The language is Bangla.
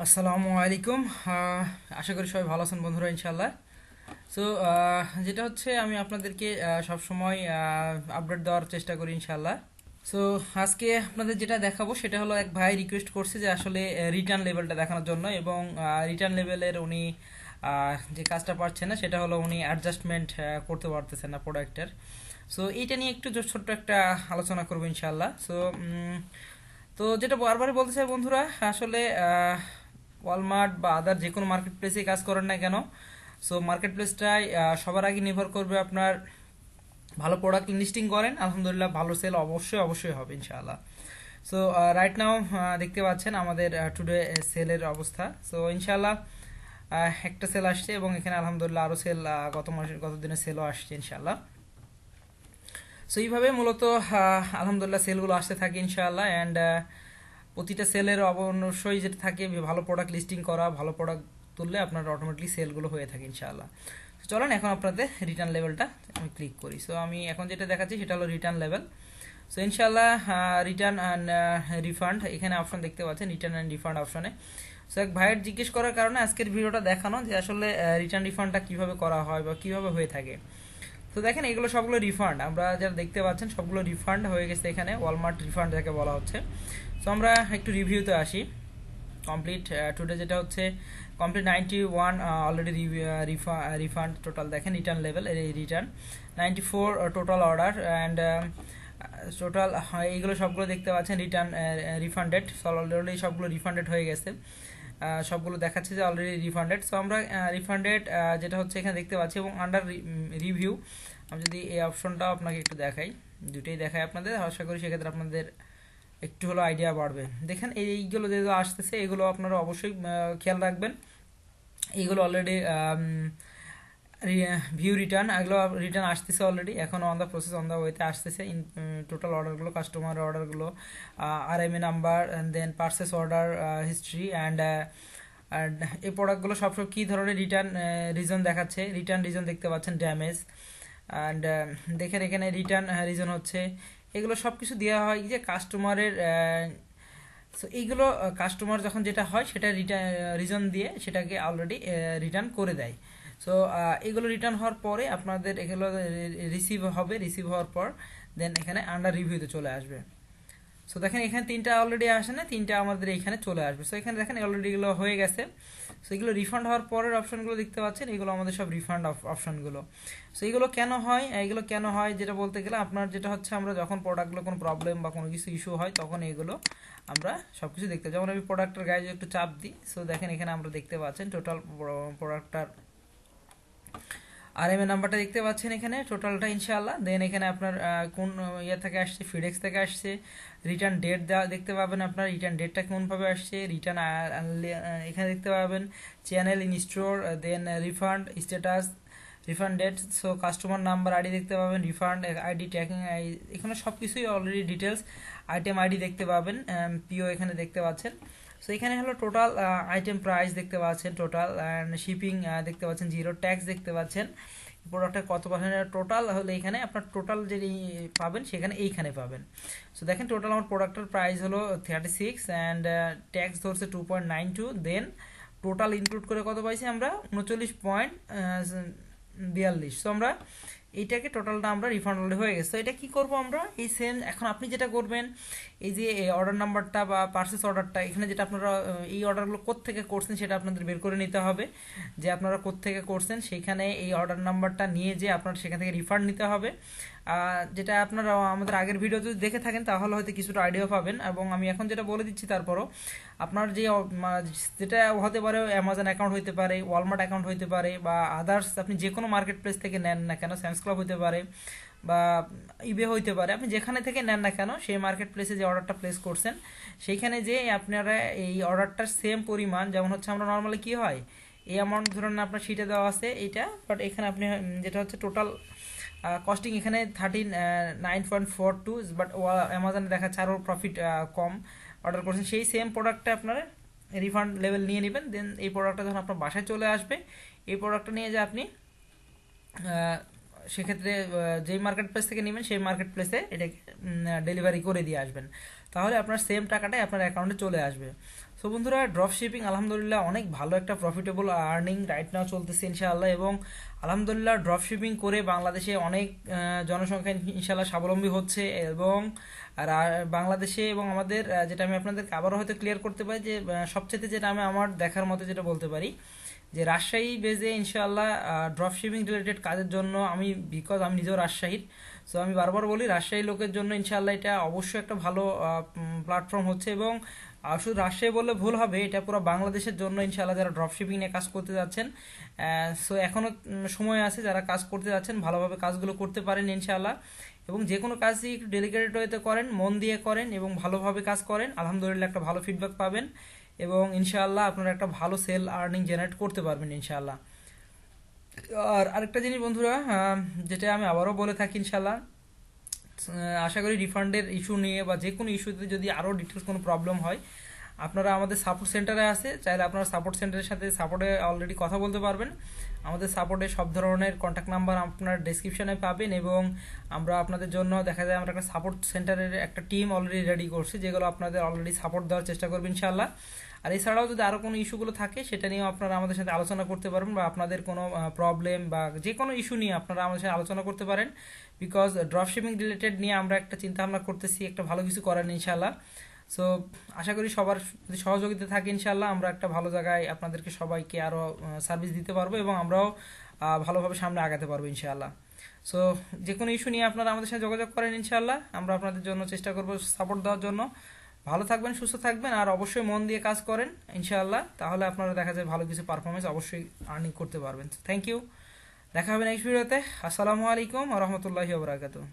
আসসালামু আলাইকুম। আশা করি সবাই ভালো আছেন বন্ধুরা, ইনশাল্লাহ। সো যেটা হচ্ছে আমি আপনাদেরকে সব সময় আপডেট দেওয়ার চেষ্টা করি, ইনশাল্লাহ। সো আজকে আপনাদের যেটা দেখাবো সেটা হলো, এক ভাই রিকোয়েস্ট করছে যে আসলে রিটার্ন লেভেলটা দেখানোর জন্য, এবং রিটার্ন লেভেলের উনি যে কাজটা পারছেন না সেটা হলো উনি অ্যাডজাস্টমেন্ট করতে পারতেছেন না প্রোডাক্টের। সো এইটা নিয়ে একটু ছোট্ট একটা আলোচনা করবো, ইনশাল্লাহ। সো তো যেটা বারবার বলতে চাই বন্ধুরা, আসলে ওয়ালমার্ট বা আদার যে কোনো মার্কেট প্লেসে কাজ করেন না কেন, সো মার্কেট প্লেসটাই সবার আগে নির্ভর করবে আপনার ভালো প্রোডাক্ট লিস্টিং করেন, আলহামদুলিল্লাহ ভালো সেল অবশ্যই অবশ্যই হবে, ইনশাআল্লাহ। সো রাইট নাও দেখতে পাচ্ছেন আমাদের টুডে সেলের অবস্থা। সো ইনশাআল্লাহ একটা সেল আসছে, এবং এখানে আলহামদুলিল্লাহ আরও সেল গত দিনের সেলও আসছে, ইনশাআল্লাহ। সো এইভাবে মূলত আলহামদুলিল্লাহ সেলগুলো আসতে থাকে, ইনশাআল্লাহ। অ্যান্ড প্রতিটা সেলের অবশ্যই যেটা থাকে, ভালো প্রোডাক্ট লিস্টিং করা, ভালো প্রোডাক্ট তুললে আপনার অটোমেটিকলি সেলগুলো হয়ে থাকে, ইনশাআল্লাহ। তো চলেন এখন আপনাদের রিটার্ন লেভেলটা আমি ক্লিক করি। সো আমি এখন যেটা দেখাচ্ছি সেটা হলো রিটার্ন লেভেল। সো ইনশাআল্লাহ রিটার্ন অ্যান্ড রিফান্ড এখানে অপশন দেখতে পাচ্ছেন, রিটার্ন অ্যান্ড রিফান্ড অপশনে। সো এক ভাইয়ের জিজ্ঞেস করার কারণে আজকের ভিডিওটা দেখানো, যে আসলে রিটার্ন রিফান্ডটা কিভাবে করা হয় বা কিভাবে হয়ে থাকে। তো দেখেন এগুলো সবগুলো রিফান্ড, আমরা যারা দেখতে পাচ্ছেন সবগুলো রিফান্ড হয়ে গেছে এখানে, ওয়ালমার্ট রিফান্ড যাকে বলা হচ্ছে। সো আমরা একটু রিভিউতে আসি। কমপ্লিট টুডে যেটা হচ্ছে কমপ্লিট 91 অলরেডি রিফান্ড টোটাল। দেখেন রিটার্ন লেভেল, এই return 94 total order, and total এইগুলো সবগুলো দেখতে পাচ্ছেন রিটার্ন রিফান্ডেড। অলরেডি সবগুলো রিফান্ডেড হয়ে গেছে, সবগুলো দেখাচ্ছে যে অলরেডি রিফান্ডেড। সো আমরা রিফান্ডেড যেটা হচ্ছে এখানে দেখতে পাচ্ছি, এবং আন্ডার রিভিউ আমি যদি এই অপশনটাও আপনাকে একটু দেখাই, দুটোই দেখাই আপনাদের, আশা করি সেক্ষেত্রে আপনাদের একটু হলো আইডিয়া বাড়বে। দেখেন এইগুলো যেগুলো আসতেছে এগুলো আপনারা অবশ্যই খেয়াল রাখবেন। এইগুলো অলরেডি ভিউ রিটার্ন, এগুলো রিটার্ন আসতেছে অলরেডি, এখন on the process, on the ওয়েতে আসতেছে। ইন টোটাল অর্ডারগুলো, কাস্টমার অর্ডারগুলো, RMA number, then purchase order history, and এই প্রোডাক্টগুলো সব কী ধরনের রিটার্ন রিজন দেখাচ্ছে। রিটার্ন রিজন দেখতে পাচ্ছেন ড্যামেজ, অ্যান্ড দেখেন এখানে রিটার্ন রিজন হচ্ছে, এগুলো সব কিছু দেওয়া হয় যে কাস্টমারের। সো এইগুলো কাস্টমার যখন যেটা হয় সেটা রিটার্ন রিজন দিয়ে সেটাকে অলরেডি রিটার্ন করে দেয়। সো এগুলো রিটার্ন হওয়ার পরে আপনাদের এগুলো রিসিভ হবে, রিসিভ হওয়ার পর দেন এখানে আন্ডার রিভিউতে চলে আসবে। সো দেখেন এখানে তিনটা অলরেডি আসে না, তিনটা আমাদের এখানে চলে আসবে। সো এখানে দেখেন অলরেডি এগুলো হয়ে গেছে। সো এগুলো রিফান্ড হওয়ার পরের অপশনগুলো দেখতে পাচ্ছেন, এগুলো আমাদের সব রিফান্ড অপশনগুলো। সো এগুলো কেন হয়, এগুলো কেন হয় যেটা বলতে গেলে, আপনার যেটা হচ্ছে আমরা যখন প্রোডাক্টগুলো কোনো প্রবলেম বা কোনো কিছু ইস্যু হয় তখন এগুলো আমরা সব কিছু দেখতে, যেমন আমি প্রোডাক্টের গায়ে একটু চাপ দিই। সো দেখেন এখানে আমরা দেখতে পাচ্ছেন টোটাল প্রোডাক্টটার আরএমএ নাম্বারটা দেখতে পাচ্ছেন এখানে টোটালটা, ইনশাআল্লাহ। দেন এখানে আপনার কোন ইয়ে থেকে আসছে, ফিডেক্স থেকে আসছে। রিটার্ন ডেট দেখতে পাবেন, আপনার রিটার্ন ডেটটা কোনভাবে আসছে, রিটার্ন এখানে দেখতে পাবেন channel in store, then refund status, refund date. So customer number ID দেখতে পাবেন, রিফান্ড আইডি, ট্র্যাকিং, এখানে সব কিছুই অলরেডি ডিটেলস, আইটেম আইডি দেখতে পাবেন, পিও এখানে দেখতে পাচ্ছেন। সো এখানে হলো টোটাল আইটেম প্রাইস দেখতে পাচ্ছেন, টোটাল অ্যান্ড শিপিং দেখতে পাচ্ছেন, জিরো ট্যাক্স দেখতে পাচ্ছেন, প্রোডাক্টের কত পার্সেন্ট টোটাল হলে এখানে আপনার টোটাল যে পাবেন সেখানে এইখানে পাবেন। সো দেখেন টোটাল আমার প্রোডাক্টের প্রাইস হলো 36, অ্যান্ড ট্যাক্স ধরছে 2.92, দেন টোটাল ইনক্লুড করে কত পাইছি আমরা 39.42। সো আমরা এইটাকে টোটালটা আমরা রিফান্ড অলরেডি হয়ে গেছে। তো এটা কি করব আমরা, এই সেম এখন আপনি যেটা করবেন, এই যে অর্ডার নাম্বারটা বা পার্সেস অর্ডারটা, এখানে যেটা আপনারা এই অর্ডারগুলো কোত্থেকে করছেন সেটা আপনাদের বের করে নিতে হবে, যে আপনারা কোত্থেকে করছেন সেইখানে এই অর্ডার নাম্বারটা নিয়ে যে আপনার সেখান থেকে রিফান্ড নিতে হবে। যেটা আপনারা আমাদের আগের ভিডিও যদি দেখে থাকেন তাহলে হয়তো কিছুটা আইডিয়া পাবেন, এবং আমি এখন যেটা বলে দিচ্ছি তারপরও আপনার যে যেটা হতে পারে অ্যামাজন অ্যাকাউন্ট হতে পারে, ওয়ালমার্ট অ্যাকাউন্ট হতে পারে, বা আদার্স আপনি যে কোনো মার্কেট প্লেস থেকে নেন না কেন, স্যামস ক্লাব হতে পারে বা ইবে হইতে পারে, আপনি যেখানে থেকে নেন না কেন সেই মার্কেট প্লেসে যে অর্ডারটা প্লেস করছেন সেইখানে যে আপনারা এই অর্ডারটার সেম পরিমাণ, যেমন হচ্ছে আমরা নর্মালি কি হয় এই অ্যামাউন্ট ধরুন আপনার শিটে দেওয়া আছে এইটা, বাট এখানে আপনি যেটা হচ্ছে টোটাল কস্টিং এখানে 39.42, বাট অ্যামাজনে দেখাচ্ছে আরও প্রফিট কম অর্ডার করছেন, সেই সেম প্রোডাক্টটা আপনারা রিফান্ড লেভেল নিয়ে নেবেন। দেন এই প্রোডাক্টটা যখন আপনার বাসায় চলে আসবে, এই প্রোডাক্টটা নিয়ে যে আপনি সেক্ষেত্রে যেই মার্কেট প্লেস থেকে নেবেন সেই মার্কেট প্লেসে এটাকে ডেলিভারি করে দিয়ে আসবেন, তাহলে আপনার সেম টাকাটাই আপনার অ্যাকাউন্টে চলে আসবে। সো বন্ধুরা, ড্রপ শিপিং আলহামদুলিল্লাহ অনেক ভালো একটা প্রফিটেবল আর্নিং রাইট নাও চলতেছে ইনশাআল্লাহ। এবং আলহামদুলিল্লাহ ড্রপ শিপিং করে বাংলাদেশে অনেক জনসংখ্যা ইনশাআল্লাহ স্বাবলম্বী হচ্ছে। এবং বাংলাদেশে এবং আমাদের যেটা আমি আপনাদেরকে আবারও হয়তো ক্লিয়ার করতে পারি যে সবচেয়ে যেটা আমি আমার দেখার মতো যেটা বলতে পারি যে রাজশাহী বেজে ইনশাআল্লাহ ড্রপ শিপিং রিলেটেড কাজের জন্য আমি বিকজ আমি নিজেও রাজশাহীর, সো আমি বারবার বলি রাজশাহী লোকের জন্য ইনশাআল্লাহ এটা অবশ্যই একটা ভালো প্ল্যাটফর্ম হচ্ছে। এবং শুধু রাজশাহী বললে ভুল হবে, এটা পুরো বাংলাদেশের জন্য ইনশাআল্লাহ যারা ড্রপ শিপিং নিয়ে কাজ করতে যাচ্ছেন। সো এখনও সময় আছে, যারা কাজ করতে যাচ্ছেন ভালোভাবে কাজগুলো করতে পারেন ইনশাআল্লাহ। এবং যে কোনো কাজই একটু ডেলিকেটেড ওয়েতে করেন, মন দিয়ে করেন এবং ভালোভাবে কাজ করেন, আলহামদুলিল্লাহ একটা ভালো ফিডব্যাক পাবেন এবং ইনশাআল্লাহ আপনারা একটা ভালো সেল আর্নিং জেনারেট করতে পারবেন ইনশাআল্লাহ। আর আরেকটা জিনিস বন্ধুরা, যেটা আমি আবারও বলে থাকি ইনশাআল্লাহ, আশা করি রিফান্ডের ইস্যু নিয়ে বা যে কোনো ইস্যুতে যদি আরও ডিটেলস কোনো প্রবলেম হয়, আপনারা আমাদের সাপোর্ট সেন্টারে আছে, চাইলে আপনারা সাপোর্ট সেন্টারের সাথে সাপোর্টে অলরেডি কথা বলতে পারবেন। আমাদের সাপোর্টে সব ধরনের কন্ট্যাক্ট নাম্বার আপনার ডেসক্রিপশনে পাবেন। এবং আমরা আপনাদের জন্য দেখা যায় আমরা একটা সাপোর্ট সেন্টারের একটা টিম অলরেডি রেডি করছি, যেগুলো আপনাদের অলরেডি সাপোর্ট দেওয়ার চেষ্টা করবে ইনশাআল্লাহ। আর এছাড়াও যদি আরও কোনো ইস্যুগুলো থাকে সেটা নিয়েও আপনারা আমাদের সাথে আলোচনা করতে পারবেন, বা আপনাদের কোনো প্রবলেম বা যে কোনো ইস্যু নিয়ে আপনারা আমাদের সাথে আলোচনা করতে পারেন। বিকজ ড্রপ শিপিং রিলেটেড নিয়ে আমরা একটা চিন্তা ভাবনা করতেছি একটা ভালো কিছু করার ইনশাআল্লাহ। সো আশা করি সবার যদি সহযোগিতা থাকে ইনশাআল্লাহ আমরা একটা ভালো জায়গায় আপনাদেরকে সবাইকে আরও সার্ভিস দিতে পারবো এবং আমরাও ভালোভাবে সামনে আগাতে পারবো ইনশাআল্লাহ। সো যে কোনো ইস্যু নিয়ে আপনারা আমাদের সাথে যোগাযোগ করেন ইনশাআল্লাহ, আমরা আপনাদের জন্য চেষ্টা করবো সাপোর্ট দেওয়ার জন্য। ভালো থাকবেন, সুস্থ থাকবেন, আর অবশ্যই মন দিয়ে কাজ করেন ইনশাআল্লাহ, তাহলে আপনারা দেখা যায় ভালো কিছু পারফরমেন্স অবশ্যই আর্নিং করতে পারবেন। থ্যাংক ইউ, দেখা হবে নেক্সট ভিডিওতে। আসসালামু আলাইকুম ওয়া রাহমাতুল্লাহি ওয়া বারাকাতুহু।